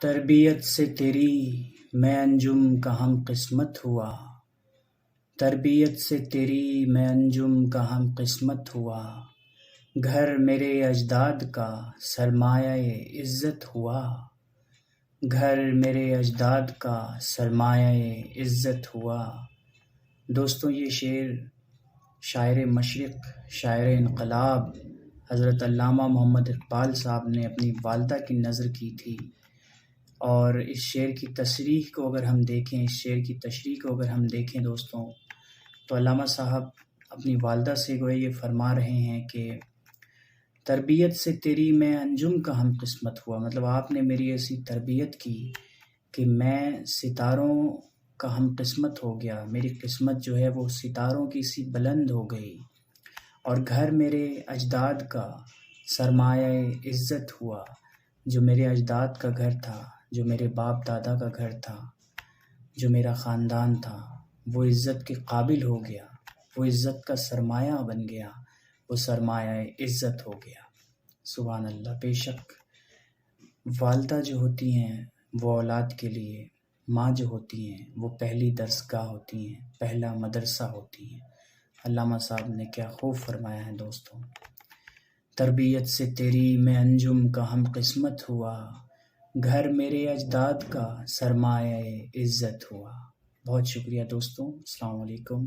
تربیت سے تیری میں انجم کا ہم قسمت ہوا، تربیت سے تیری میں انجم کا ہم قسمت ہوا، گھر میرے اجداد کا سرمایہ عزت ہوا، گھر میرے اجداد کا سرمایہ عزت ہوا۔ دوستوں، یہ شعر شاعر مشرق، شاعر انقلاب حضرت علامہ محمد اقبال صاحب نے اپنی والدہ کی نظر کی تھی، اور اس شعر کی تشریح کو اگر ہم دیکھیں دوستوں، تو علامہ صاحب اپنی والدہ سے گویا یہ فرما رہے ہیں کہ تربیت سے تیری میں انجم کا ہم قسمت ہوا، مطلب آپ نے میری ایسی تربیت کی کہ میں ستاروں کا ہم قسمت ہو گیا، میری قسمت جو ہے وہ ستاروں کی سی بلند ہو گئی، اور گھر میرے اجداد کا سرمایہ عزت ہوا۔ جو میرے اجداد کا گھر تھا، جو میرے باپ دادا کا گھر تھا، جو میرا خاندان تھا، وہ عزت کے قابل ہو گیا، وہ عزت کا سرمایہ بن گیا، وہ سرمایہ عزت ہو گیا۔ سبحان اللہ۔ بے شک والدہ جو ہوتی ہیں وہ اولاد کے لیے، ماں جو ہوتی ہیں وہ پہلی درسگاہ ہوتی ہیں، پہلا مدرسہ ہوتی ہیں۔ علامہ صاحب نے کیا خوب فرمایا ہے دوستوں، تربیت سے تیری میں انجم کا ہم قسمت ہوا، گھر میرے اجداد کا سرمایہ عزت ہوا۔ بہت شکریہ دوستوں، السلام علیکم۔